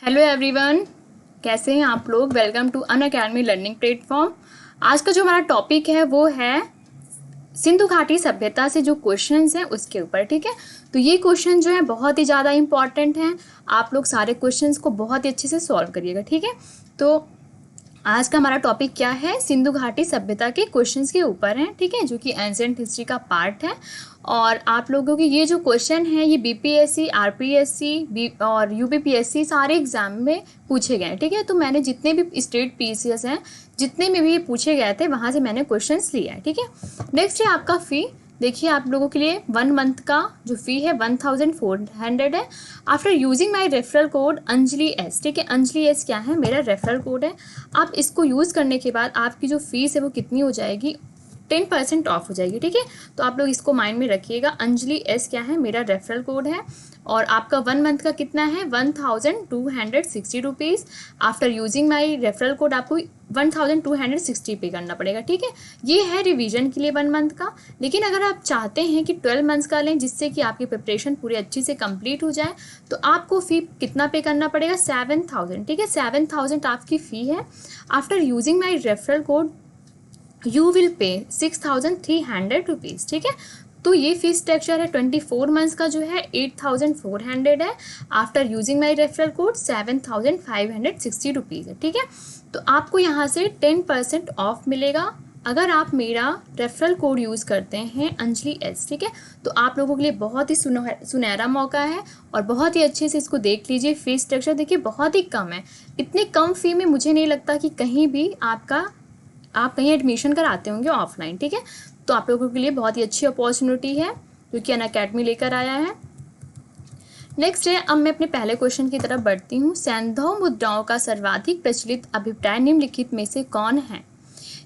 Hello everyone, कैसे हैं आप लोग। Welcome to Unacademy learning platform. आज का जो हमारा टॉपिक है वो है सिंधु घाटी सभ्यता से जो क्वेश्चंस हैं उसके ऊपर। ठीक है, तो ये क्वेश्चन जो है बहुत ही ज़्यादा इंपॉर्टेंट हैं। आप लोग सारे क्वेश्चंस को बहुत ही अच्छे से सॉल्व करिएगा। ठीक है, तो आज का हमारा टॉपिक क्या है, सिंधु घाटी सभ्यता के क्वेश्चंस के ऊपर है। ठीक है, जो कि एंशिएंट हिस्ट्री का पार्ट है। और आप लोगों के ये जो क्वेश्चन है ये बीपीएससी, आरपीएससी और यूपीपीएससी सारे एग्जाम में पूछे गए हैं। ठीक है, तो मैंने जितने भी स्टेट पीसीएस हैं जितने में भी ये पूछे गए थे वहाँ से मैंने क्वेश्चंस लिए हैं। ठीक है, नेक्स्ट है आपका फ़ी। देखिए, आप लोगों के लिए 1 मंथ का जो फ़ी है 1400 है। After using my referral code Anjali S. ठीक है, अंजलि एस क्या है, मेरा रेफरल कोड है। आप इसको यूज़ करने के बाद आपकी जो फ़ीस है वो कितनी हो जाएगी, 10% ऑफ हो जाएगी। ठीक है, तो आप लोग इसको माइंड में रखिएगा। अंजलि एस क्या है, मेरा रेफरल कोड है। और आपका 1 मंथ का कितना है, 1260 rupees. After using my referral code आपको 1260 पे करना पड़ेगा। ठीक है, ये है रिवीजन के लिए 1 मंथ का। लेकिन अगर आप चाहते हैं कि 12 मंथ्स का लें जिससे कि आपकी प्रिपरेशन पूरी अच्छी से कंप्लीट हो जाए, तो आपको फ़ी कितना पे करना पड़ेगा, 7000। ठीक है, 7000 आपकी फ़ी है। After using my referral code you will pay 6300 rupees. ठीक है, तो ये फीस स्ट्रक्चर है। 24 मंथ्स का जो है 8400 है। After using my referral code 7560 rupees है। ठीक है, तो आपको यहाँ से 10% ऑफ मिलेगा अगर आप मेरा रेफरल कोड यूज़ करते हैं अंजलि एस। ठीक है, तो आप लोगों के लिए बहुत ही सुनहरा मौका है और बहुत ही अच्छे से इसको देख लीजिए। फीस स्ट्रक्चर देखिए बहुत ही कम है। इतने कम फ़ी में मुझे नहीं लगता कि कहीं भी आप कहीं एडमिशन कराते होंगे ऑफलाइन। ठीक है, तो आप लोगों के लिए बहुत ही अच्छी अपॉर्चुनिटी है जो कि अनअकैडमी लेकर आया है। नेक्स्ट है, अब मैं अपने पहले क्वेश्चन की तरफ बढ़ती हूँ। सैंधव मुद्राओं का सर्वाधिक प्रचलित अभिप्राय निम्नलिखित में से कौन है।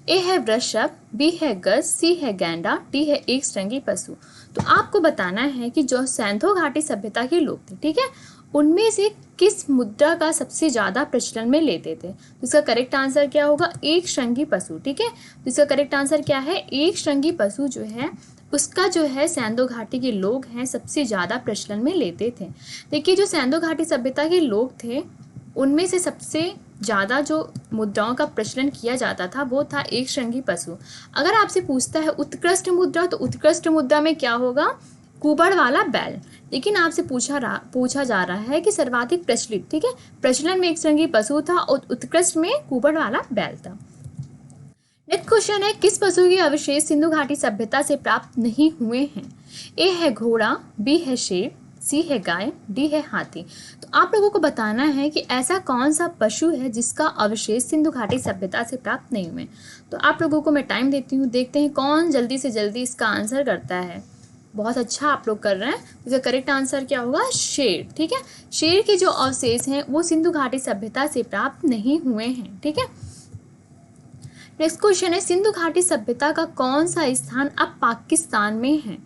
ए है वृषभ, बी है गज, सी है गैंडा, डी है एक श्रृंगी पशु। तो आपको बताना है कि जो सैंधव घाटी सभ्यता के लोग थे, ठीक है, उनमें से किस मुद्रा का सबसे ज़्यादा प्रचलन में लेते थे। तो इसका करेक्ट आंसर क्या होगा, एक श्रृंगी पशु। ठीक है, तो इसका करेक्ट आंसर क्या है, एक श्रृंगी पशु जो है उसका जो है सैंधव घाटी के लोग हैं सबसे ज़्यादा प्रचलन में लेते थे। देखिए, जो सैंधव घाटी सभ्यता के लोग थे उनमें से सबसे ज़्यादा जो मुद्राओं का प्रचलन किया जाता था वो था एक श्रृंगी पशु। अगर आपसे पूछता है उत्कृष्ट मुद्रा, तो उत्कृष्ट मुद्रा में क्या होगा, कुबड़ वाला बैल। लेकिन आपसे पूछा जा रहा है कि सर्वाधिक प्रचलित, ठीक है, प्रचलन में एक श्रृंगी पशु था और उत्कृष्ट में कुबड़ वाला बैल था। नेक्स्ट क्वेश्चन है, किस पशु के अवशेष सिंधु घाटी सभ्यता से प्राप्त नहीं हुए हैं। ए है घोड़ा, बी है शेर, सी है गाय, डी है हाथी। तो आप लोगों को बताना है कि ऐसा कौन सा पशु है जिसका अवशेष सिंधु घाटी सभ्यता से प्राप्त नहीं हुए। तो आप लोगों को मैं टाइम देती हूँ, देखते हैं कौन जल्दी से जल्दी इसका आंसर करता है। बहुत अच्छा आप लोग कर रहे हैं। इसका करेक्ट आंसर क्या होगा, शेर। ठीक है, शेर के जो अवशेष हैं वो सिंधु घाटी सभ्यता से प्राप्त नहीं हुए हैं। ठीक है, नेक्स्ट क्वेश्चन है, सिंधु घाटी सभ्यता का कौन सा स्थान अब पाकिस्तान में है।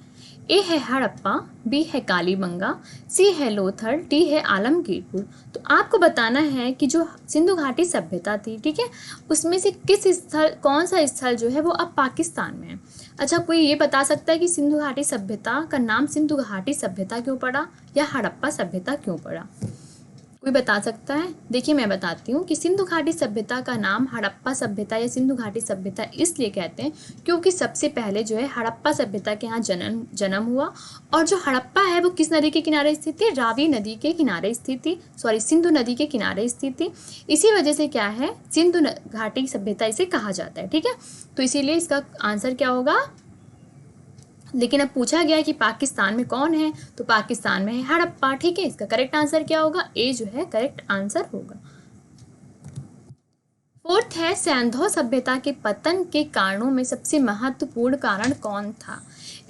ए है हड़प्पा, बी है कालीबंगा, सी है लोथल, डी है आलमगीरपुर। तो आपको बताना है कि जो सिंधु घाटी सभ्यता थी, ठीक है, उसमें से किस स्थल, कौन सा स्थल जो है वो अब पाकिस्तान में है। अच्छा, कोई ये बता सकता है कि सिंधु घाटी सभ्यता का नाम सिंधु घाटी सभ्यता क्यों पड़ा या हड़प्पा सभ्यता क्यों पड़ा, कोई बता सकता है। देखिए, मैं बताती हूँ कि सिंधु घाटी सभ्यता का नाम हड़प्पा सभ्यता या सिंधु घाटी सभ्यता इसलिए कहते हैं क्योंकि सबसे पहले जो है हड़प्पा सभ्यता के यहाँ जन्म हुआ। और जो हड़प्पा है वो किस नदी के किनारे स्थित थी, रावी नदी के किनारे स्थित थी, सिंधु नदी के किनारे स्थित थी। इसी वजह से क्या है, सिंधु घाटी सभ्यता इसे कहा जाता है। ठीक है, तो इसीलिए इसका आंसर क्या होगा। लेकिन अब पूछा गया है कि पाकिस्तान में कौन है, तो पाकिस्तान में है हड़प्पा। ठीक है, इसका करेक्ट आंसर क्या होगा, ए जो है करेक्ट आंसर होगा। फोर्थ है, सैंधव सभ्यता के पतन के कारणों में सबसे महत्वपूर्ण कारण कौन था।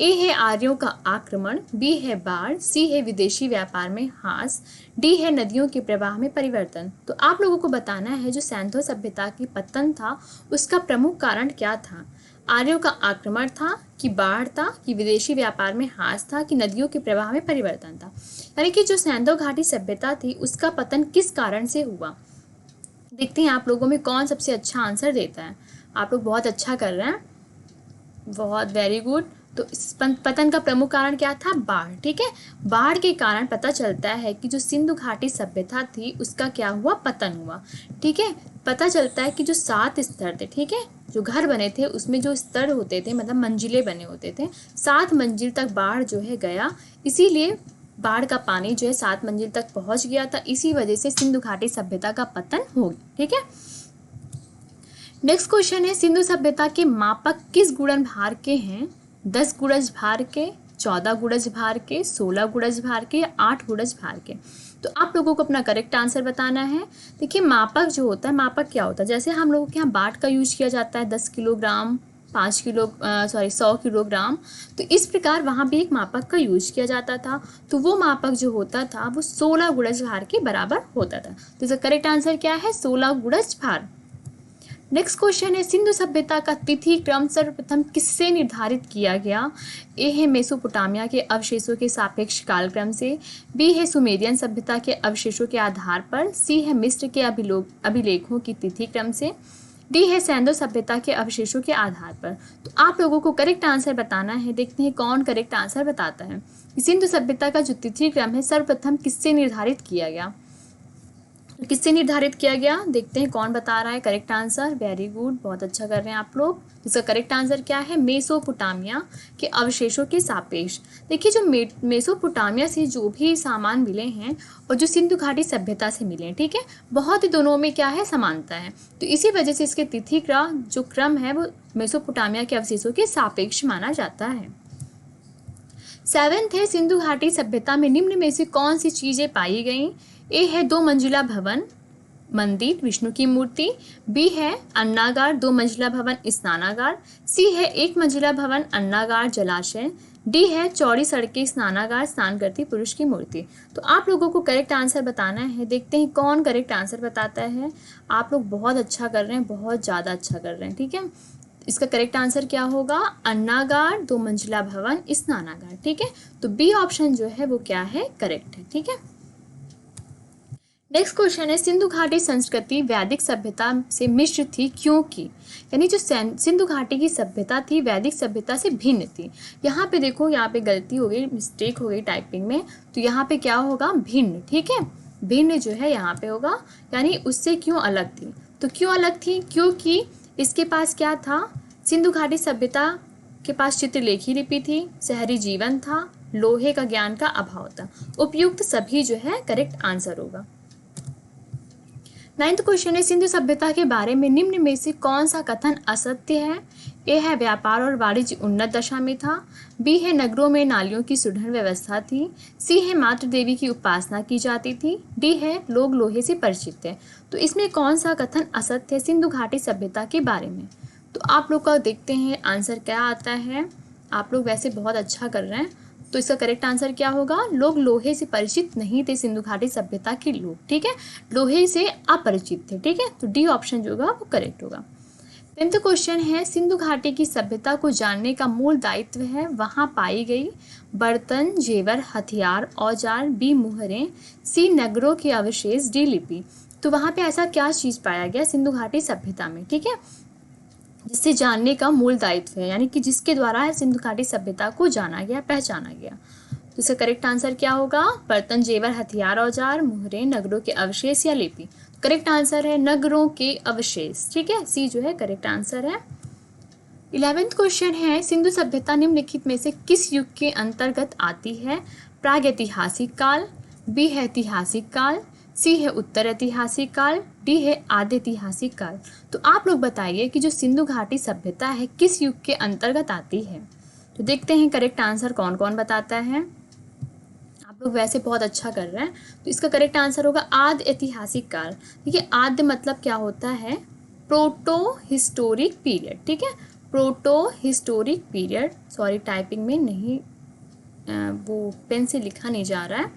ए है आर्यों का आक्रमण, बी है बाढ़, सी है विदेशी व्यापार में ह्रास, डी है नदियों के प्रवाह में परिवर्तन। तो आप लोगों को बताना है जो सैंधव सभ्यता की पतन था उसका प्रमुख कारण क्या था। आर्यों का आक्रमण था, कि बाढ़ था, कि विदेशी व्यापार में ह्रास था, कि नदियों के प्रवाह में परिवर्तन था। यानी कि जो सैंधव घाटी सभ्यता थी उसका पतन किस कारण से हुआ। देखते हैं आप लोगों में कौन सबसे अच्छा आंसर देता है। आप लोग बहुत अच्छा कर रहे हैं, बहुत वेरी गुड। तो इस पतन का प्रमुख कारण क्या था? बाढ़। ठीक है, बाढ़ के कारण पता चलता है कि जो सिंधु घाटी सभ्यता थी उसका क्या हुआ? पतन हुआ। ठीक है, पता चलता है कि जो 7 स्तर थे, ठीक है, जो घर बने थे उसमें जो स्तर होते थे, मतलब मंजिलें बने होते थे, 7 मंजिल तक बाढ़ जो है गया, इसीलिए बाढ़ का पानी जो है 7 मंजिल तक पहुंच गया था, इसी वजह से सिंधु घाटी सभ्यता का पतन हो गया। ठीक है, नेक्स्ट क्वेश्चन है, सिंधु सभ्यता के मापक किस गुणन भार के हैं? 10 गुणज भार के, 14 गुणज भार के, 16 गुणज भार के या 8 गुणज भार के? तो आप लोगों को अपना करेक्ट आंसर बताना है। देखिए, मापक जो होता है, मापक क्या होता है? जैसे हम लोगों के यहाँ बाट का यूज किया जाता है 10 किलोग्राम, 100 किलोग्राम, तो इस प्रकार वहाँ भी एक मापक का यूज किया जाता था। तो वो मापक जो होता था वो 16 गुणज भार के बराबर होता था। तो इसका करेक्ट आंसर क्या है? 16 गुणज भार। नेक्स्ट क्वेश्चन है, सिंधु सभ्यता का तिथि क्रम सर्वप्रथम किससे निर्धारित किया गया? ए है मेसोपोटामिया के अवशेषों के सापेक्ष कालक्रम से, बी है सुमेरियन सभ्यता के अवशेषों के आधार पर, सी है मिस्र के अभिलेखों की तिथि क्रम से, डी है सैंडो सभ्यता के अवशेषों के आधार पर। तो आप लोगों को करेक्ट आंसर बताना है। देखते हैं कौन करेक्ट आंसर बताता है। सिंधु सभ्यता का जो तिथि क्रम है सर्वप्रथम किससे निर्धारित किया गया? किससे निर्धारित किया गया? देखते हैं कौन बता रहा है करेक्ट आंसर। वेरी गुड, बहुत अच्छा कर रहे हैं आप लोग। इसका करेक्ट आंसर क्या है? मेसोपोटामिया के अवशेषों के सापेक्ष। देखिए, जो मेसोपोटामिया से जो भी सामान मिले हैं और जो सिंधु घाटी सभ्यता से मिले हैं, ठीक है, बहुत ही दोनों में क्या है? समानता है। तो इसी वजह से इसके तिथि का जो क्रम है वो मेसोपोटामिया के अवशेषों के सापेक्ष माना जाता है। 7th है, सिंधु घाटी सभ्यता में निम्न में से कौन सी चीजें पाई गई? ए है 2 मंजिला भवन मंदिर विष्णु की मूर्ति, बी है अन्नागार 2 मंजिला भवन स्नानागार, सी है 1 मंजिला भवन अन्नागार जलाशय, डी है चौड़ी सड़कें स्नानागार स्नान करती पुरुष की मूर्ति। तो आप लोगों को करेक्ट आंसर बताना है। देखते हैं कौन करेक्ट आंसर बताता है। आप लोग बहुत अच्छा कर रहे हैं, बहुत ज़्यादा अच्छा कर रहे हैं। ठीक है, इसका करेक्ट आंसर क्या होगा? अन्नागार 2 मंजिला भवन स्नानागार। ठीक है, तो बी ऑप्शन जो है वो क्या है? करेक्ट है। ठीक है, नेक्स्ट क्वेश्चन है, सिंधु घाटी संस्कृति वैदिक सभ्यता से मिश्र थी क्योंकि? यानी जो सिंधु घाटी की सभ्यता थी वैदिक सभ्यता से भिन्न थी। यहाँ पे देखो, यहाँ पे गलती हो गई, मिस्टेक हो गई टाइपिंग में, तो यहाँ पे क्या होगा? भिन्न। ठीक है, भिन्न जो है यहाँ पे होगा, यानी उससे क्यों अलग थी? तो क्यों अलग थी? क्योंकि इसके पास क्या था? सिंधु घाटी सभ्यता के पास चित्रलेखी लिपि थी, शहरी जीवन था, लोहे का ज्ञान का अभाव था। उपयुक्त सभी जो है करेक्ट आंसर होगा। 9th क्वेश्चन है, सिंधु सभ्यता के बारे में निम्न में से कौन सा कथन असत्य है? ए है व्यापार और वाणिज्य उन्नत दशा में था, बी है नगरों में नालियों की सुदृढ़ व्यवस्था थी, सी है मातृ देवी की उपासना की जाती थी, डी है लोग लोहे से परिचित थे। तो इसमें कौन सा कथन असत्य है सिंधु घाटी सभ्यता के बारे में? तो आप लोग का देखते हैं आंसर क्या आता है। आप लोग वैसे बहुत अच्छा कर रहे हैं, तो इसका करेक्ट आंसर क्या होगा? लोग लोहे से परिचित नहीं थे सिंधु घाटी सभ्यता के लोग। ठीक है, लोहे से अपरिचित थे। ठीक है, तो डी ऑप्शन जो होगा वो करेक्ट होगा। 10th क्वेश्चन है, सिंधु घाटी की सभ्यता को जानने का मूल दायित्व है वहां पाई गई बर्तन, जेवर, हथियार, औजार, बी मुहरें, सी नगरों के अवशेष, डी लिपि। तो वहां पे ऐसा क्या चीज पाया गया सिंधु घाटी सभ्यता में? ठीक है, जिससे जानने का मूल दायित्व है, यानी कि जिसके द्वारा सिंधु घाटी सभ्यता को जाना गया, पहचाना गया। तो इसका करेक्ट आंसर क्या होगा? बर्तन, जेवर, हथियार, औजार, मुहरें, नगरों के अवशेष या लिपि। करेक्ट आंसर है नगरों के अवशेष। ठीक है, सी जो है करेक्ट आंसर है। 11th क्वेश्चन है, सिंधु सभ्यता निम्नलिखित में से किस युग के अंतर्गत आती है? प्रागैतिहासिक काल, बी है ऐतिहासिक काल, सी है उत्तर ऐतिहासिक काल, डी है आद्य ऐतिहासिक काल। तो आप लोग बताइए कि जो सिंधु घाटी सभ्यता है किस युग के अंतर्गत आती है? तो देखते हैं करेक्ट आंसर कौन कौन बताता है। आप लोग वैसे बहुत अच्छा कर रहे हैं, तो इसका करेक्ट आंसर होगा आद्य ऐतिहासिक काल। देखिए, आद्य मतलब क्या होता है? Proto historic period. ठीक है, proto historic period, sorry typing में नहीं, वो पेन से लिखा नहीं जा रहा है,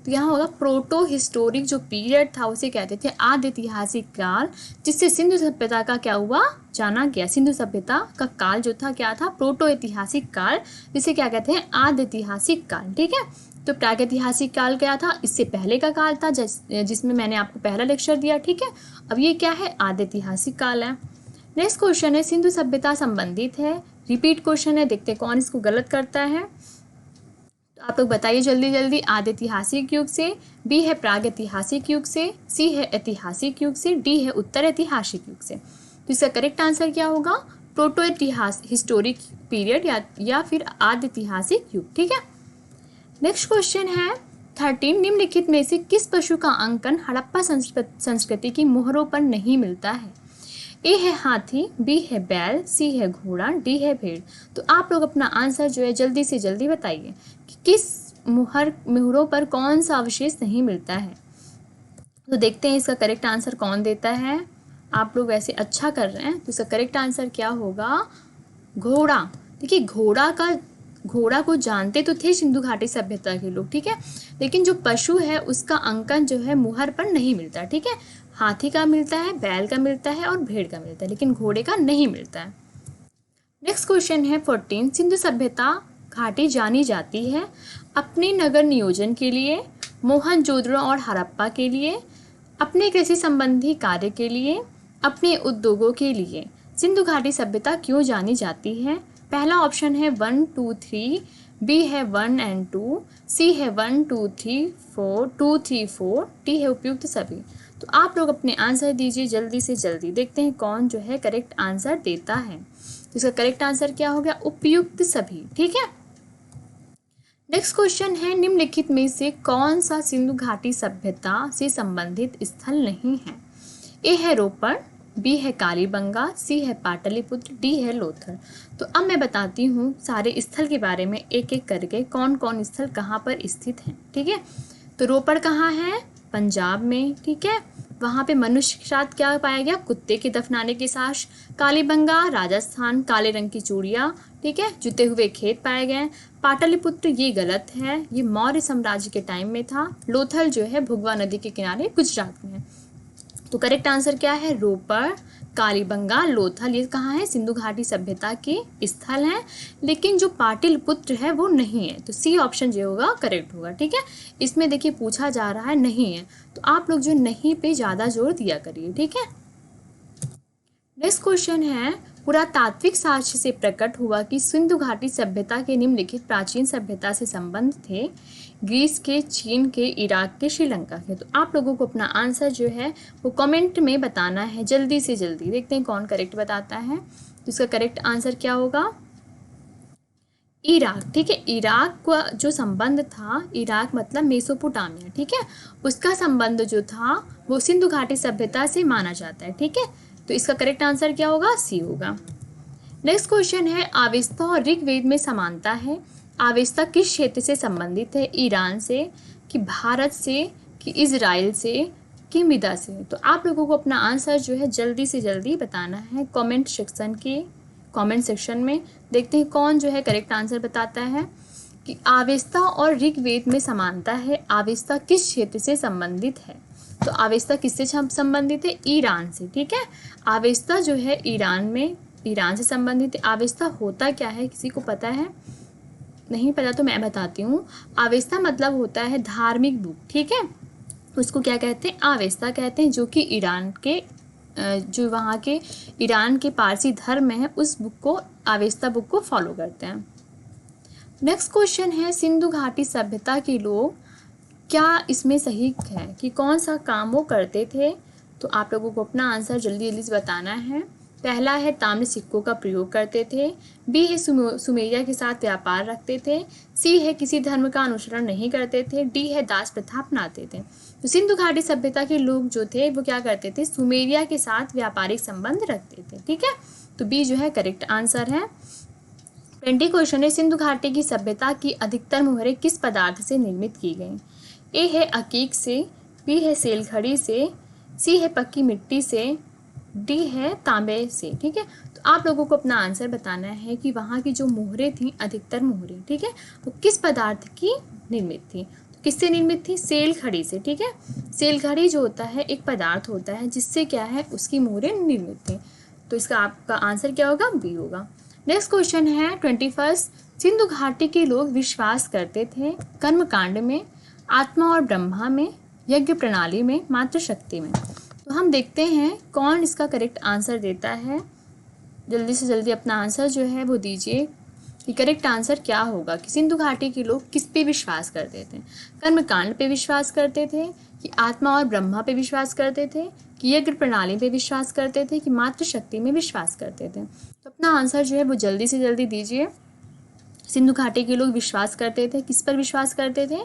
तो यहाँ होगा प्रोटो हिस्टोरिक जो पीरियड था उसे कहते थे आद्य ऐतिहासिक काल, जिससे सिंधु सभ्यता का क्या हुआ? जाना गया। सिंधु सभ्यता का काल जो था क्या था? प्रोटो ऐतिहासिक काल, जिसे क्या कहते हैं? आद्य ऐतिहासिक काल। ठीक है, तो प्रागैतिहासिक काल क्या था? इससे पहले का काल था जिसमें मैंने आपको पहला लेक्चर दिया। ठीक है, अब ये क्या है? आद्य ऐतिहासिक काल है। नेक्स्ट क्वेश्चन है, सिंधु सभ्यता संबंधित है रिपीट क्वेश्चन है, देखते हैं कौन इसको गलत करता है। तो आप लोग बताइए जल्दी जल्दी। आदि ऐतिहासिक युग से, बी है प्राग ऐतिहासिक युग से, सी है ऐतिहासिक युग से, डी है उत्तर ऐतिहासिक युग से। तो इसका करेक्ट आंसर क्या होगा? प्रोटो इतिहास हिस्टोरिक पीरियड या फिर आदि ऐतिहासिक युग। ठीक है। नेक्स्ट क्वेश्चन है 13, निम्नलिखित में से किस पशु का अंकन हड़प्पा संस्कृति की मोहरों पर नहीं मिलता है? ए है हाथी, बी है बैल, सी है घोड़ा, डी है भेड़। तो आप लोग अपना आंसर जो है जल्दी से जल्दी बताइए कि किस मोहरों पर कौन सा अवशेष नहीं मिलता है। तो देखते हैं इसका करेक्ट आंसर कौन देता है। आप लोग वैसे अच्छा कर रहे हैं, तो इसका करेक्ट आंसर क्या होगा? घोड़ा। देखिए घोड़ा को जानते तो थे सिंधु घाटी सभ्यता के लोग, ठीक है, लेकिन जो पशु है उसका अंकन जो है मुहर पर नहीं मिलता। ठीक है, हाथी का मिलता है, बैल का मिलता है और भेड़ का मिलता है, लेकिन घोड़े का नहीं मिलता है। नेक्स्ट क्वेश्चन है 14, सिंधु सभ्यता घाटी जानी जाती है अपने नगर नियोजन के लिए, मोहनजोदड़ो और हड़प्पा के लिए, अपने कृषि संबंधी कार्य के लिए, अपने उद्योगों के लिए। सिंधु घाटी सभ्यता क्यों जानी जाती है? पहला ऑप्शन है 1 2 3, बी है 1 and 2, सी है 1 2 3 4 2 3 4, डी है उपयुक्त सभी। तो आप लोग अपने आंसर दीजिए जल्दी से जल्दी, देखते हैं कौन जो है करेक्ट आंसर देता है। तो इसका करेक्ट आंसर क्या हो गया? उपयुक्त सभी। ठीक है। नेक्स्ट क्वेश्चन है, निम्नलिखित में से कौन सा सिंधु घाटी सभ्यता से संबंधित स्थल नहीं है? ए है रोपड़, बी है कालीबंगा, सी है पाटलिपुत्र, डी है लोथल। तो अब मैं बताती हूँ सारे स्थल के बारे में एक एक करके, कौन कौन स्थल कहाँ पर स्थित हैं। ठीक है। तो रोपड़ कहाँ है? पंजाब में। ठीक है, वहाँ पे मनुष्य के साथ क्या पाया गया? कुत्ते के दफनाने के साथ। कालीबंगा राजस्थान, काले रंग की चूड़ियाँ, ठीक है, जुते हुए खेत पाए गए। पाटलिपुत्र ये गलत है, ये मौर्य साम्राज्य के टाइम में था। लोथल जो है भुगवा नदी के किनारे गुजरात में है। तो करेक्ट आंसर क्या है? रोपड़, कालीबंगा, लोथल, ये कहाँ है? सिंधु घाटी सभ्यता के स्थल हैं, लेकिन जो पाटलिपुत्र है वो नहीं है। तो सी ऑप्शन जो होगा करेक्ट होगा। ठीक है, इसमें देखिए पूछा जा रहा है नहीं है, तो आप लोग जो नहीं पे ज़्यादा जोर दिया करिए। ठीक है। नेक्स्ट क्वेश्चन है, पुरातात्विक साक्ष्य से प्रकट हुआ कि सिंधु घाटी सभ्यता के निम्नलिखित प्राचीन सभ्यता से संबंध थे ग्रीस के, चीन के, इराक के, श्रीलंका के। तो आप लोगों को अपना आंसर जो है वो कमेंट में बताना है जल्दी से जल्दी, देखते हैं कौन करेक्ट बताता है। तो इसका करेक्ट आंसर क्या होगा? इराक। ठीक है, इराक का जो संबंध था, इराक मतलब मेसोपोटामिया, ठीक है, उसका संबंध जो था वो सिंधु घाटी सभ्यता से माना जाता है। ठीक है, तो इसका करेक्ट आंसर क्या होगा? सी होगा। नेक्स्ट क्वेश्चन है, आवेस्ता और ऋग्वेद में समानता है। आवेस्ता किस क्षेत्र से संबंधित है? ईरान से, कि भारत से, कि इजराइल से, कि मिदा से। तो आप लोगों को अपना आंसर जो है जल्दी से जल्दी बताना है कमेंट सेक्शन में, देखते हैं कौन जो है करेक्ट आंसर बताता है कि आवेस्ता और ऋग्वेद में समानता है। आवेस्ता किस क्षेत्र से संबंधित है? तो आवेस्ता किससे संबंधित है? ईरान से। ठीक है, आवेस्ता जो है ईरान से संबंधित है। आवेस्ता होता क्या है, किसी को पता है? नहीं पता तो मैं बताती हूँ। आवेस्ता मतलब होता है धार्मिक बुक। ठीक है, उसको क्या कहते हैं? आवेस्ता कहते हैं, जो कि जो वहाँ के ईरान के पारसी धर्म है उस बुक को, आवेस्ता बुक को फॉलो करते हैं। नेक्स्ट क्वेश्चन है, सिंधु घाटी सभ्यता के लोग, क्या इसमें सही है कि कौन सा काम वो करते थे? तो आप लोगों को अपना आंसर जल्दी जल्दी से बताना है। पहला है ताम्र सिक्कों का प्रयोग करते थे, बी है सुमेरिया के साथ व्यापार रखते थे, सी है किसी धर्म का अनुसरण नहीं करते थे, डी है दास प्रथा अपनाते थे। तो सिंधु घाटी सभ्यता के लोग जो थे वो क्या करते थे? सुमेरिया के साथ व्यापारिक संबंध रखते थे। ठीक है, तो बी जो है करेक्ट आंसर है। 20 क्वेश्चन है, सिंधु घाटी की सभ्यता की अधिकतर मोहरें किस पदार्थ से निर्मित की गई? ए है अकीक से, बी है सेलखड़ी से, सी है पक्की मिट्टी से, डी है तांबे से। ठीक है, तो आप लोगों को अपना आंसर बताना है कि वहाँ की जो मोहरें थी, अधिकतर मोहरें, ठीक है, वो किस पदार्थ की निर्मित थी? तो किससे निर्मित थी? सेलखड़ी से। ठीक है, सेलखड़ी जो होता है एक पदार्थ होता है जिससे क्या है उसकी मोहरें निर्मित थी। तो इसका आपका आंसर क्या होगा? बी होगा। नेक्स्ट क्वेश्चन है 21, सिंधु घाटी के लोग विश्वास करते थे कर्मकांड में, आत्मा और ब्रह्मा में, यज्ञ प्रणाली में, मातृशक्ति में। तो हम देखते हैं कौन इसका करेक्ट आंसर देता है। जल्दी से जल्दी अपना आंसर जो है वो दीजिए कि करेक्ट आंसर क्या होगा, कि सिंधु घाटी के लोग किस पे विश्वास करते थे? कर्मकांड पे विश्वास करते थे, कि आत्मा और ब्रह्मा पे विश्वास करते थे, कि यज्ञ प्रणाली पे विश्वास करते थे, कि मातृशक्ति में विश्वास करते थे? तो अपना आंसर जो है वो जल्दी से जल्दी दीजिए। सिंधु घाटी के लोग विश्वास करते थे, किस पर विश्वास करते थे?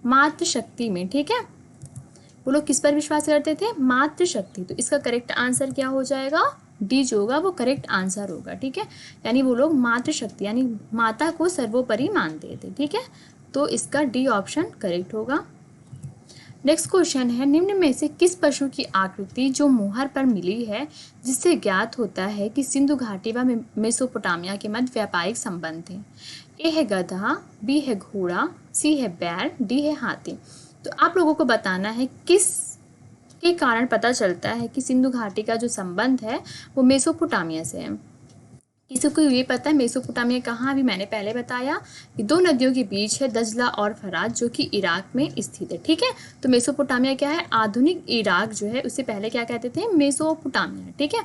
मातृशक्ति में। ठीक है, वो लोग किस पर विश्वास करते थे? मातृशक्ति। तो इसका करेक्ट आंसर क्या हो जाएगा? डी जो होगा वो करेक्ट आंसर होगा। ठीक है, यानी वो लोग मातृशक्ति यानी माता को सर्वोपरि मानते थे। ठीक है, तो इसका डी ऑप्शन करेक्ट होगा। नेक्स्ट क्वेश्चन है, निम्न में से किस पशु की आकृति जो मोहर पर मिली है जिससे ज्ञात होता है कि सिंधु घाटी व मेसोपोटामिया के मध्य व्यापारिक संबंध थे? ए है गधा, बी है घोड़ा, सी है बैल, डी है हाथी। तो आप लोगों को बताना है किस के कारण पता चलता है कि सिंधु घाटी का जो संबंध है वो मेसोपोटामिया से है। किसी को ये पता है मेसोपोटामिया कहाँ? अभी मैंने पहले बताया कि दो नदियों के बीच है, दजला और फरात, जो कि इराक में स्थित है। ठीक है, तो मेसोपोटामिया क्या है? आधुनिक इराक जो है उसे पहले क्या कहते थे? मेसोपोटामिया। ठीक है,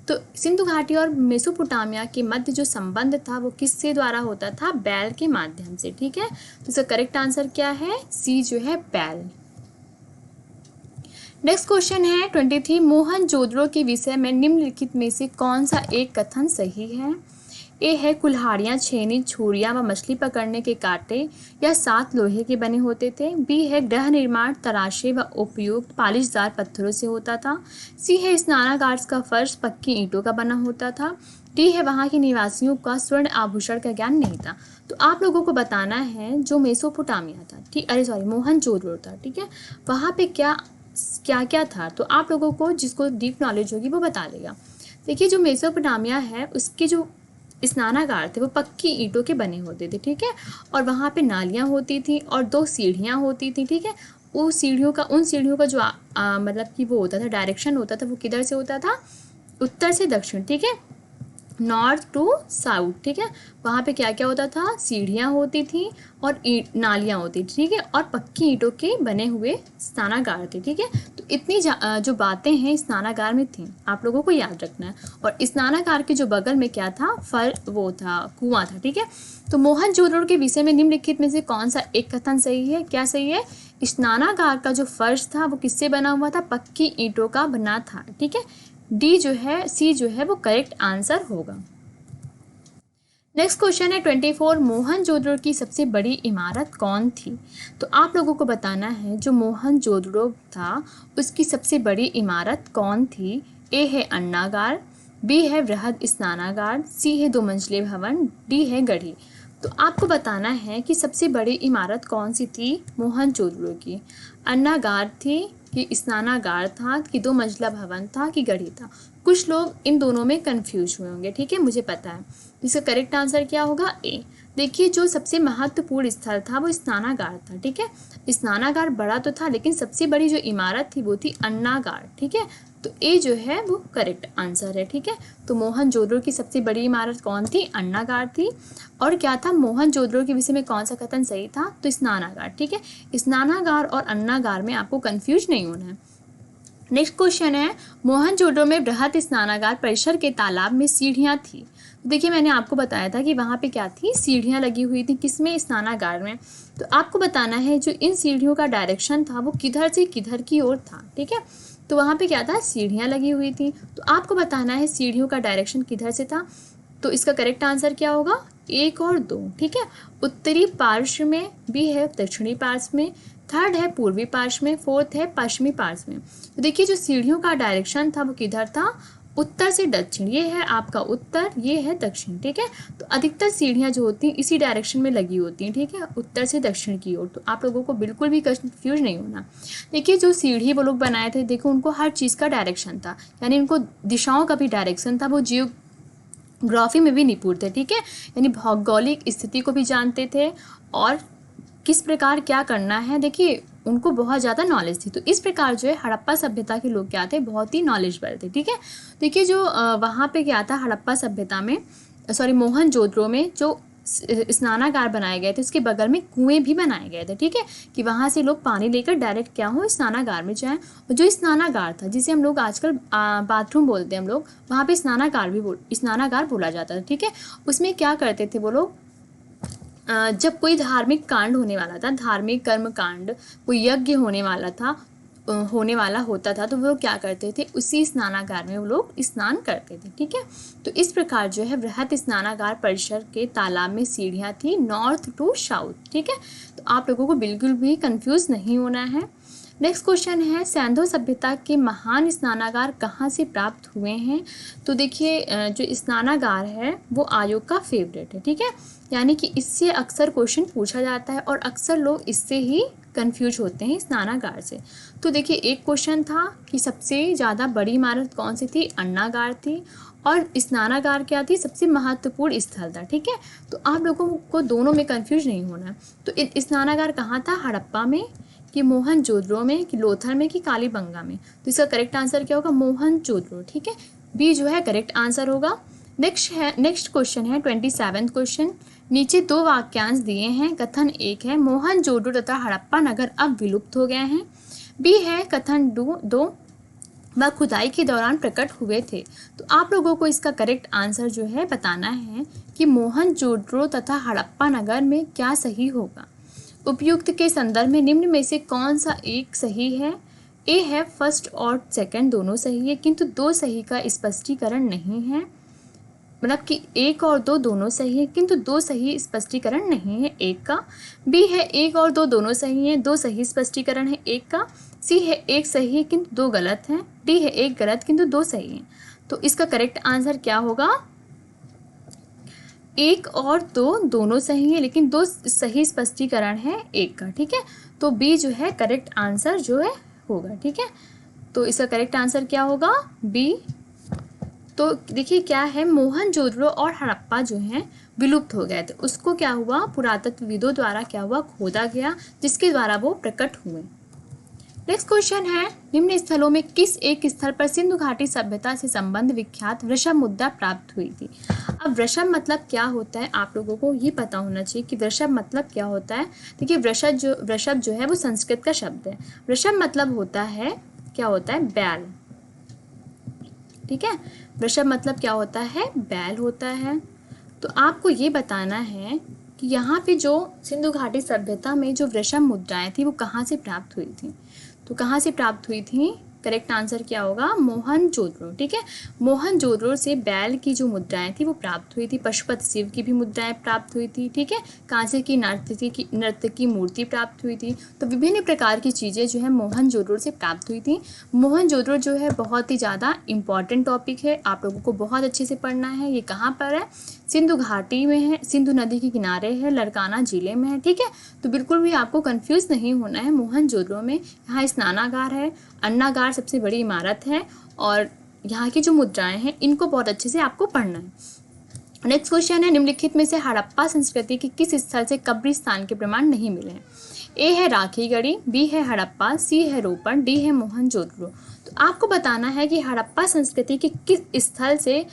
तो सिंधु घाटी और मेसोपोटामिया के मध्य जो संबंध था वो किससे द्वारा होता था? बैल के माध्यम से। ठीक है, तो इसका करेक्ट आंसर क्या है? सी जो है बैल। नेक्स्ट क्वेश्चन है 23, मोहनजोदड़ो के विषय में निम्नलिखित में से कौन सा एक कथन सही है? ए है कुल्हाड़ियाँ, छेनी, छुरियाँ व मछली पकड़ने के कांटे या 7 लोहे के बने होते थे। बी है गृह निर्माण तराशे व उपयुक्त पालिशदार पत्थरों से होता था। सी है स्नानागार का फर्श पक्की ईंटों का बना होता था। डी है वहाँ के निवासियों का स्वर्ण आभूषण का ज्ञान नहीं था। तो आप लोगों को बताना है जो मेसोपोटामिया था, ठीक, मोहनजोदड़ो था, ठीक है, वहाँ पे क्या क्या था? तो आप लोगों को जिसको डीप नॉलेज होगी वो बता देगा। देखिए, जो मेसोपोटामिया है उसके जो स्नानागार थे वो पक्की ईंटों के बने होते थे। ठीक है, और वहाँ पे नालियाँ होती थी और 2 सीढ़ियाँ होती थी। ठीक है, उन सीढ़ियों का जो मतलब कि वो होता था, डायरेक्शन होता था, वो किधर से होता था? उत्तर से दक्षिण। ठीक है, नॉर्थ टू साउथ। ठीक है, वहाँ पे क्या क्या होता था? सीढ़ियाँ होती थी और नालियाँ होती थी। ठीक है, और पक्की ईंटों के बने हुए स्नानागार थे। ठीक है, तो इतनी जो बातें हैं स्नानागार में थी, आप लोगों को याद रखना है। और स्नानागार के जो बगल में क्या था? वो था, कुआं था। ठीक है, तो मोहनजोदड़ो के विषय में निम्नलिखित में से कौन सा एक कथन सही है? क्या सही है? स्नानागार का जो फर्श था वो किससे बना हुआ था? पक्की ईंटों का बना था। ठीक है, डी जो है, सी जो है वो करेक्ट आंसर होगा। नेक्स्ट क्वेश्चन है 24, मोहनजोदड़ो की सबसे बड़ी इमारत कौन थी? तो आप लोगों को बताना है जो मोहनजोदड़ो था उसकी सबसे बड़ी इमारत कौन थी? ए है अन्नागार, बी है बृहद स्नानागार, सी है 2 मंजिले भवन, डी है गढ़ी। तो आपको बताना है कि सबसे बड़ी इमारत कौन सी थी मोहनजोदड़ो की? अन्नागार थी कि स्नानागार था कि 2 मंजिला भवन था कि गढ़ी था? कुछ लोग इन दोनों में कंफ्यूज हुए होंगे। ठीक है, मुझे पता है। तो इसका करेक्ट आंसर क्या होगा? ए। देखिए, जो सबसे महत्वपूर्ण स्थल था वो स्नानागार था। ठीक है, स्नानागार बड़ा तो था लेकिन सबसे बड़ी जो इमारत थी वो थी अन्नागार। ठीक है, तो ए जो है वो करेक्ट आंसर है। ठीक है, तो मोहनजोदड़ो की सबसे बड़ी इमारत कौन थी? अन्नागार थी। और क्या था? मोहनजोदड़ो के विषय में कौन सा कथन सही था? तो स्नानागार। ठीक है, स्नानागार और अन्नागार में आपको कंफ्यूज नहीं होना है। नेक्स्ट क्वेश्चन है, मोहनजोदड़ो में बृहद स्नानागार परिसर के तालाब में सीढ़ियाँ थी। देखिए, मैंने आपको बताया था कि वहाँ पे क्या थी? सीढ़ियाँ लगी हुई थी। किसमें? स्नानागार में। तो आपको बताना है जो इन सीढ़ियों का डायरेक्शन था वो किधर से किधर की ओर था। ठीक है, तो वहाँ पे क्या था? सीढ़ियाँ लगी हुई थी। तो आपको बताना है सीढ़ियों का डायरेक्शन किधर से था। तो इसका करेक्ट आंसर क्या होगा? 1 और 2। ठीक है, उत्तरी पार्श्व में, बी है दक्षिणी पार्श्व में, थर्ड है पूर्वी पार्श्व में, फोर्थ है पश्चिमी पार्श्व में। तो देखिए, जो सीढ़ियों का डायरेक्शन था वो किधर था? उत्तर से दक्षिण। ये है आपका उत्तर, ये है दक्षिण। ठीक है, तो अधिकतर सीढ़ियाँ जो होती हैं इसी डायरेक्शन में लगी होती हैं। ठीक है, उत्तर से दक्षिण की ओर। तो आप लोगों को बिल्कुल भी कंफ्यूज नहीं होना। देखिए, जो सीढ़ी वो लोग बनाए थे, देखो उनको हर चीज़ का डायरेक्शन था, यानी उनको दिशाओं का भी डायरेक्शन था। वो जियोग्राफी में भी निपुण थे। ठीक है, यानी भौगोलिक स्थिति को भी जानते थे और किस प्रकार क्या करना है, देखिए उनको बहुत ज़्यादा नॉलेज थी। तो इस प्रकार जो है हड़प्पा सभ्यता के लोग क्या थे? बहुत ही नॉलेजबल थे। ठीक है, देखिए जो वहाँ पे क्या था हड़प्पा सभ्यता में, मोहनजोदड़ो में जो स्नानागार बनाए गए थे उसके बगल में कुएं भी बनाए गए थे, ठीक है, कि वहाँ से लोग पानी लेकर डायरेक्ट क्या हो स्नानागार में जाएं। और जो स्नानागार था जिसे हम लोग आजकल बाथरूम बोलते हैं हम लोग, वहाँ पे स्नानागार बोला जाता था, ठीक है। उसमें क्या करते थे वो लोग, जब कोई धार्मिक कांड होने वाला था, धार्मिक कर्म कांड, कोई यज्ञ होने वाला होता था, तो वो लोग क्या करते थे, उसी स्नानागार में वो लोग स्नान करते थे, ठीक है। तो इस प्रकार जो है बृहत स्नानागार परिसर के तालाब में सीढ़ियाँ थी नॉर्थ टू साउथ, ठीक है। तो आप लोगों को बिल्कुल भी कंफ्यूज नहीं होना है। नेक्स्ट क्वेश्चन है सिंधु सभ्यता के महान स्नानागार कहाँ से प्राप्त हुए हैं। तो देखिए जो स्नानागार है वो आयोग का फेवरेट है, ठीक है, यानी कि इससे अक्सर क्वेश्चन पूछा जाता है और अक्सर लोग इससे ही कंफ्यूज होते हैं स्नानागार से। तो देखिए एक क्वेश्चन था कि सबसे ज़्यादा बड़ी इमारत कौन सी थी, अन्नागार थी, और स्नानागार क्या थी, सबसे महत्वपूर्ण स्थल था, ठीक है। तो आप लोगों को दोनों में कंफ्यूज नहीं होना। तो स्नानागार कहाँ था, हड़प्पा में कि मोहनजोदड़ो में कि लोथल में कि कालीबंगा में। तो इसका करेक्ट आंसर क्या होगा, मोहनजोदड़ो, ठीक है, बी जो है करेक्ट आंसर होगा। नेक्स्ट क्वेश्चन है 27वां क्वेश्चन। नीचे दो वाक्यांश दिए हैं। कथन एक है मोहनजोदड़ो तथा हड़प्पा नगर अब विलुप्त हो गए हैं। बी है कथन दो वह खुदाई के दौरान प्रकट हुए थे। तो आप लोगों को इसका करेक्ट आंसर जो है बताना है कि मोहनजोदड़ो तथा हड़प्पा नगर में क्या सही होगा। उपयुक्त के संदर्भ में निम्न में से कौन सा एक सही है। ए है फर्स्ट और सेकंड दोनों सही है, किंतु दो सही का स्पष्टीकरण नहीं है, मतलब कि एक और दो दोनों सही है किंतु दो सही स्पष्टीकरण नहीं है एक का। बी है एक और दो दोनों सही हैं, दो सही स्पष्टीकरण है एक का। सी है एक सही है किंतु दो गलत हैं। डी है एक गलत किंतु दो सही हैं। तो इसका करेक्ट आंसर क्या होगा, एक और दो दोनों सही है लेकिन दो सही स्पष्टीकरण है एक का, ठीक है। तो बी जो है करेक्ट आंसर जो है होगा, ठीक है। तो इसका करेक्ट आंसर क्या होगा, बी। तो देखिए क्या है, मोहनजोदड़ो और हड़प्पा जो हैं विलुप्त हो गए थे, उसको क्या हुआ, पुरातत्वविदों द्वारा क्या हुआ, खोदा गया, जिसके द्वारा वो प्रकट हुए। नेक्स्ट क्वेश्चन है निम्न स्थलों में किस एक स्थल पर सिंधु घाटी सभ्यता से संबंध विख्यात वृषभ मुद्रा प्राप्त हुई थी। अब वृषभ मतलब क्या होता है, आप लोगों को ये पता होना चाहिए कि वृषभ मतलब क्या होता है। देखिए वृषभ जो है वो संस्कृत का शब्द है। वृषभ मतलब होता है, क्या होता है, बैल, ठीक है। वृषभ मतलब क्या होता है, बैल होता है। तो आपको ये बताना है कि यहाँ पे जो सिंधु घाटी सभ्यता में जो वृषभ मुद्राएं थी वो कहाँ से प्राप्त हुई थी। तो कहाँ से प्राप्त हुई थी, करेक्ट आंसर क्या होगा, मोहनजोदड़ो, ठीक है। मोहनजोदड़ो से बैल की जो मुद्राएं थी वो प्राप्त हुई थी। पशुपति शिव की भी मुद्राएं प्राप्त हुई थी, ठीक है। कांसे की नर्तकी की मूर्ति प्राप्त हुई थी। तो विभिन्न प्रकार की चीज़ें जो है मोहनजोदड़ो से प्राप्त हुई थी। मोहनजोदड़ो जो है बहुत ही ज़्यादा इंपॉर्टेंट टॉपिक है, आप लोगों को बहुत अच्छे से पढ़ना है। ये कहाँ पर है, सिंधु घाटी में है, सिंधु नदी के किनारे है, लड़काना जिले में है, ठीक है। तो बिल्कुल भी आपको कंफ्यूज नहीं होना है। मोहनजोदड़ो में यहाँ स्नानागार है, अन्नागार सबसे बड़ी इमारत है, और यहाँ की जो मुद्राएं हैं इनको बहुत अच्छे से आपको पढ़ना है। नेक्स्ट क्वेश्चन है निम्नलिखित में से हड़प्पा संस्कृति के किस स्थल से कब्रिस्तान के प्रमाण नहीं मिले हैं। ए है राखीगढ़ी, बी है हड़प्पा, सी है रोपड़, डी है मोहनजोदड़ो। तो आपको बताना है कि हड़प्पा संस्कृति के किस स्थल से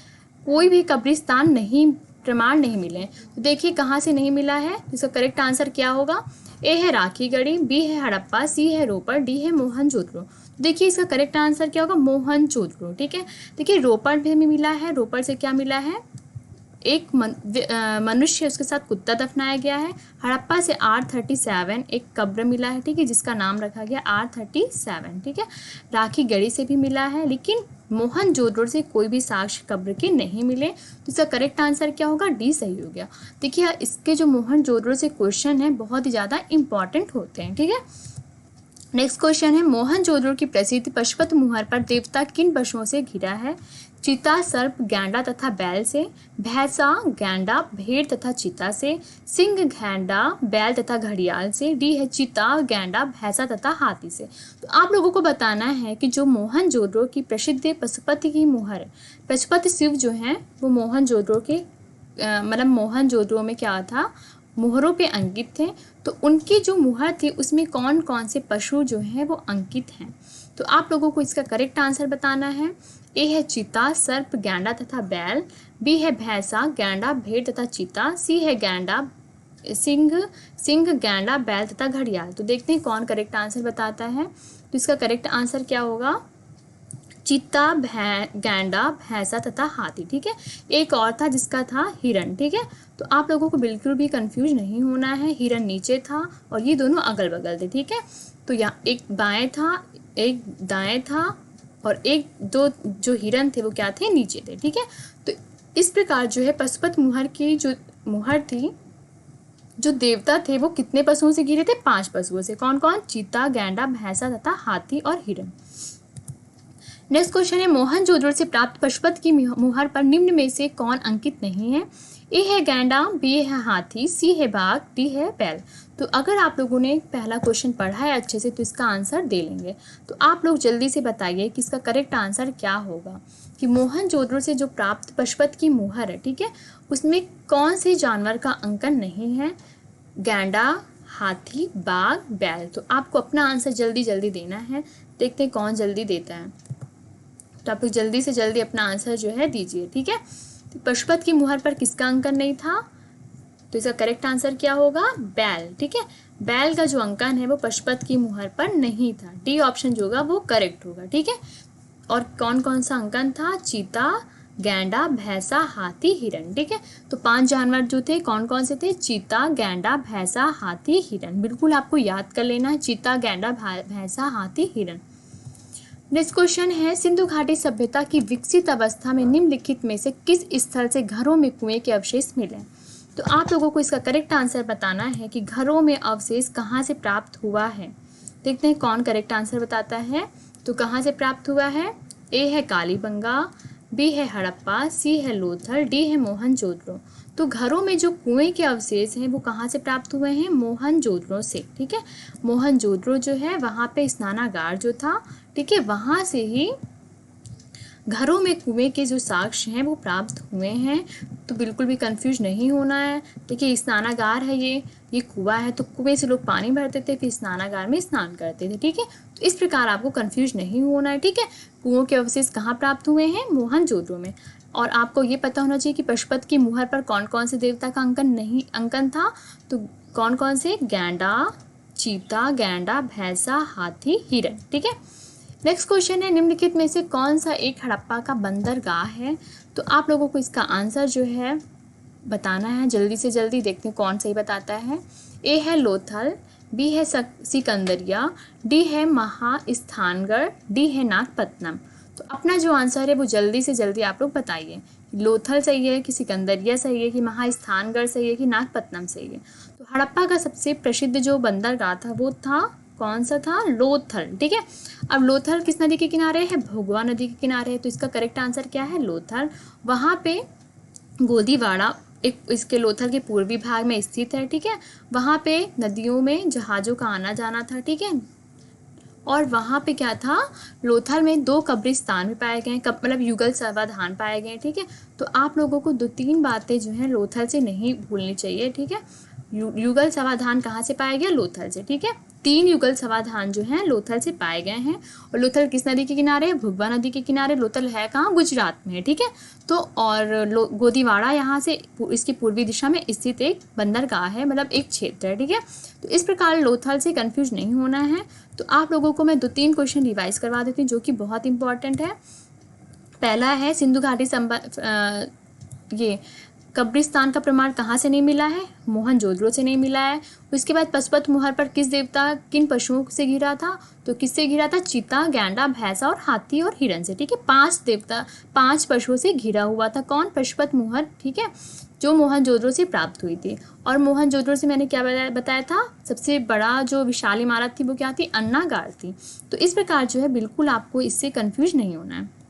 कोई भी कब्रिस्तान नहीं, प्रमाण नहीं मिले। तो देखिए कहाँ से नहीं मिला है, इसका करेक्ट आंसर क्या होगा, ए है राखीगढ़ी, बी है हड़प्पा, सी है रोपड़, डी है मोहनजोदड़ो। देखिए इसका करेक्ट आंसर क्या होगा, मोहनजोदड़ो, ठीक है। देखिए रोपड़ भी हमें मिला है, रोपड़ से क्या मिला है, एक मनुष्य, उसके साथ कुत्ता दफनाया गया है। हड़प्पा से R37 एक कब्र मिला है, ठीक है, जिसका नाम रखा गया R37, ठीक है। राखीगढ़ी से भी मिला है, लेकिन मोहनजोदड़ो से कोई भी साक्ष्य कब्र के नहीं मिले। तो इसका करेक्ट आंसर क्या होगा, डी सही हो गया। देखिए इसके जो मोहनजोदड़ो से क्वेश्चन है बहुत ही ज़्यादा इंपॉर्टेंट होते हैं, ठीक है। नेक्स्ट क्वेश्चन है मोहनजोदड़ो की प्रसिद्ध पशुपत मुहर पर देवता किन पशुओं से घिरा है। चीता, सर्प, गैंडा तथा बैल से, भैंसा, गैंडा, भेड़ तथा चीता से, सिंह, गैंडा, बैल तथा घड़ियाल से, डी है चीता, गैंडा, भैंसा तथा हाथी से। तो आप लोगों को बताना है कि जो मोहनजोदड़ो की प्रसिद्ध पशुपति की मुहर, पशुपति शिव जो हैं वो मोहनजोदड़ो के मतलब मोहनजोदड़ो में क्या था, मुहरों पे अंकित थे। तो उनकी जो मुहर थी उसमें कौन कौन से पशु जो हैं वो अंकित हैं। तो आप लोगों को इसका करेक्ट आंसर बताना है। ए है चीता, सर्प, गैंडा तथा बैल। बी है भैंसा, गैंडा, भेड़ तथा चीता। सी है गैंडा, सिंह, गैंडा, बैल तथा घड़ियाल। तो देखते हैं कौन करेक्ट आंसर बताता है। तो इसका करेक्ट आंसर क्या होगा? चीता, गैंडा, भैंसा तथा हाथी। ठीक है, एक और था जिसका था हिरण। ठीक है, तो आप लोगों को बिल्कुल भी कंफ्यूज नहीं होना है। हिरण नीचे था और ये दोनों अगल बगल थे। ठीक है, तो यहाँ एक बाएं था, एक दाएं था और एक दो जो हिरण थे वो क्या थे? नीचे थे। ठीक है, तो इस प्रकार जो है पशुपत मुहर की जो मुहर थी, जो देवता थे वो कितने पशुओं से घिरे थे? 5 पशुओं से। कौन कौन? चीता, गैंडा, भैंसा तथा हाथी और हिरण। नेक्स्ट क्वेश्चन है, मोहनजोदड़ो से प्राप्त पशुपत की मुहर पर निम्न में से कौन अंकित नहीं है? ए है गैंडा, बी है हाथी, सी है बाघ, डी है बैल। तो अगर आप लोगों ने पहला क्वेश्चन पढ़ा है अच्छे से तो इसका आंसर दे लेंगे। तो आप लोग जल्दी से बताइए कि इसका करेक्ट आंसर क्या होगा कि मोहनजोदड़ो से जो प्राप्त पशुपत की मुहर है, ठीक है, उसमें कौन से जानवर का अंकन नहीं है? गैंडा, हाथी, बाघ, बैल। तो आपको अपना आंसर जल्दी जल्दी देना है। देखते हैं कौन जल्दी देता है। तो आप लोग जल्दी से जल्दी अपना आंसर जो है दीजिए। ठीक है, तो पशुपत की मुहर पर किसका अंकन नहीं था? तो इसका करेक्ट आंसर क्या होगा? बैल। ठीक है, बैल का जो अंकन है वो पशुपत की मुहर पर नहीं था। डी ऑप्शन जो होगा वो करेक्ट होगा। ठीक है, और कौन कौन सा अंकन था? चीता, गैंडा, भैंसा, हाथी, हिरण। ठीक है, तो 5 जानवर जो थे कौन कौन से थे? चीता, गैंडा, भैंसा, हाथी, हिरण। बिल्कुल आपको याद कर लेना है, चीता, गैंडा, भैंसा, हाथी, हिरण। नेक्स्ट क्वेश्चन है, सिंधु घाटी सभ्यता की विकसित अवस्था में निम्नलिखित में से किस स्थल से घरों में कुएं के अवशेष मिले? तो आप लोगों को इसका करेक्ट आंसर बताना है कि घरों में अवशेष कहाँ से प्राप्त हुआ है। देखते हैं कौन करेक्ट आंसर बताता है। तो कहाँ से प्राप्त हुआ है? ए है कालीबंगा, बी है हड़प्पा, सी है लोथल, डी है मोहनजोदड़ो। तो घरों में जो कुएं के अवशेष हैं वो कहाँ से प्राप्त हुए हैं? मोहनजोदड़ो से। ठीक है, मोहनजोदड़ो जो है वहाँ पे स्नानागार जो था, ठीक है, वहाँ से ही घरों में कुएं के जो साक्ष्य हैं वो प्राप्त हुए हैं। तो बिल्कुल भी कंफ्यूज नहीं होना है। देखिए, स्नानागार है, ये कुआं है, तो कुएं से लोग पानी भरते थे, फिर स्नानागार में स्नान करते थे। ठीक है, तो इस प्रकार आपको कंफ्यूज नहीं होना है। ठीक है, कुओं के अवशेष कहाँ प्राप्त हुए हैं? मोहनजोदड़ो में। और आपको ये पता होना चाहिए कि पशुपत की मुहर पर कौन कौन से देवता का अंकन था। तो कौन कौन से? गैंडा, चीता, गैंडा, भैंसा, हाथी, हिरण। ठीक है, नेक्स्ट क्वेश्चन है, निम्नलिखित में से कौन सा एक हड़प्पा का बंदरगाह है? तो आप लोगों को इसका आंसर जो है बताना है जल्दी से जल्दी। देखते हैं कौन सही बताता है। ए है लोथल, बी है सिकंदरिया, डी है महास्थानगढ़, डी है नागपत्तनम। तो अपना जो आंसर है वो जल्दी से जल्दी आप लोग बताइए। लोथल सही है कि सिकंदरिया सही है कि महास्थानगढ़ सही है कि नागपत्तनम सही है? तो हड़प्पा का सबसे प्रसिद्ध जो बंदरगाह था वो था, कौन सा था? लोथल। ठीक है, अब लोथल किस नदी के किनारे है? भोगवा नदी के किनारे है। तो इसका करेक्ट आंसर क्या है? लोथल। वहाँ पे गोदीवाड़ा एक इसके लोथल के पूर्वी भाग में स्थित है। ठीक है, वहाँ पे नदियों में जहाज़ों का आना जाना था। ठीक है, और वहाँ पे क्या था? लोथल में 2 कब्रिस्तान भी पाए गए, मतलब युगल समाधान पाए गए। ठीक है, तो आप लोगों को 2-3 बातें जो हैं लोथल से नहीं भूलनी चाहिए। ठीक है, युगल समाधान कहाँ से पाया गया? लोथल से। ठीक है, 3 युगल समाधान जो हैं लोथल से पाए गए हैं। और लोथल किस नदी के किनारे है? भुगवा नदी के किनारे। लोथल है कहाँ? गुजरात में है। ठीक है, तो और गोदीवाड़ा यहाँ से इसकी पूर्वी दिशा में स्थित एक बंदरगाह है, मतलब एक क्षेत्र है। ठीक है, तो इस प्रकार लोथल से कंफ्यूज नहीं होना है। तो आप लोगों को मैं 2-3 क्वेश्चन रिवाइज करवा देती हूँ जो कि बहुत इंपॉर्टेंट है। पहला है, सिंधु घाटी ये कब्रिस्तान का प्रमाण कहाँ से नहीं मिला है? मोहनजोदड़ो से नहीं मिला है। उसके बाद पशुपत मुहर पर किस देवता किन पशुओं से घिरा था? तो किससे घिरा था? चीता, गैंडा, भैंसा और हाथी और हिरण से। ठीक है, 5 पशुओं से घिरा हुआ था। कौन? पशुपत मुहर। ठीक है, जो मोहनजोदड़ो से प्राप्त हुई थी। और मोहनजोदड़ो से मैंने क्या बताया था? सबसे बड़ा जो विशाल इमारत थी वो क्या थी? अन्नागार थी। तो इस प्रकार जो है बिल्कुल आपको इससे कंफ्यूज नहीं होना है।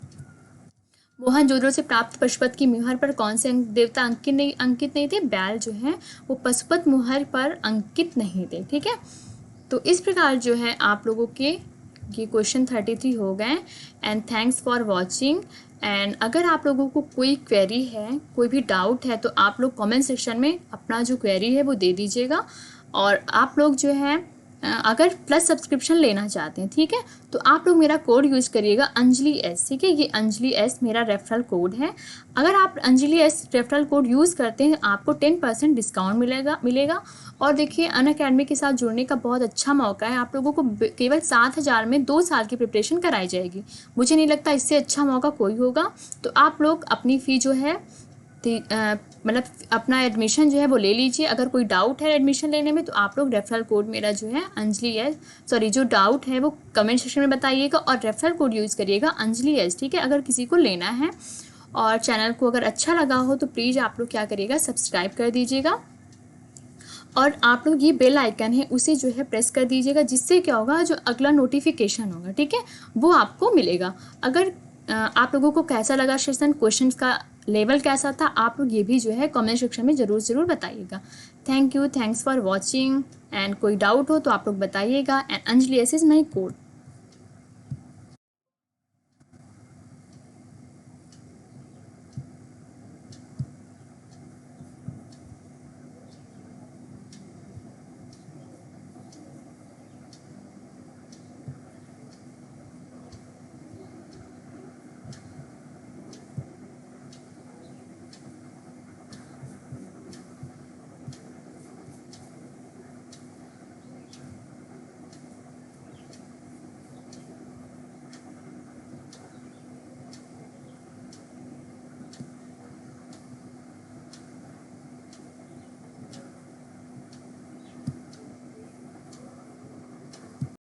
मोहनजोदड़ो से प्राप्त पशुपत की मुहर पर कौन से देवता अंकित नहीं थे? बैल जो है वो पशुपत मुहर पर अंकित नहीं थे। ठीक है, तो इस प्रकार जो है आप लोगों के ये क्वेश्चन 33 हो गए। And thanks for watching. And अगर आप लोगों को कोई क्वेरी है, कोई भी डाउट है, तो आप लोग कमेंट सेक्शन में अपना जो क्वेरी है वो दे दीजिएगा। और आप लोग जो है अगर प्लस सब्सक्रिप्शन लेना चाहते हैं, ठीक है, तो आप लोग मेरा कोड यूज़ करिएगा अंजलि एस, ठीक है, ये अंजलि एस मेरा रेफरल कोड है। अगर आप Anjali S referral code use करते हैं आपको 10% डिस्काउंट मिलेगा। और देखिए अनअकैडमी के साथ जुड़ने का बहुत अच्छा मौका है। आप लोगों को केवल 7,000 में 2 साल की प्रिपरेशन कराई जाएगी। मुझे नहीं लगता इससे अच्छा मौका कोई होगा। तो आप लोग अपनी फ़ी जो है मतलब अपना एडमिशन जो है वो ले लीजिए। अगर कोई डाउट है एडमिशन लेने में तो आप लोग रेफरल कोड मेरा जो है अंजलि एस, सॉरी, जो डाउट है वो कमेंट सेक्शन में बताइएगा और रेफरल कोड यूज़ करिएगा अंजलि एस, ठीक है, अगर किसी को लेना है। और चैनल को अगर अच्छा लगा हो तो प्लीज़ आप लोग क्या करिएगा, सब्सक्राइब कर दीजिएगा और आप लोग ये बेल आइकन है उसे जो है प्रेस कर दीजिएगा, जिससे क्या होगा, जो अगला नोटिफिकेशन होगा, ठीक है, वो आपको मिलेगा। अगर आप लोगों को कैसा लगा सेशन, क्वेश्चन का लेवल कैसा था, आप लोग ये भी जो है कमेंट सेक्शन में ज़रूर बताइएगा। Thank you, thanks for watching. And कोई डाउट हो तो आप लोग बताइएगा। And Anjali S is my code.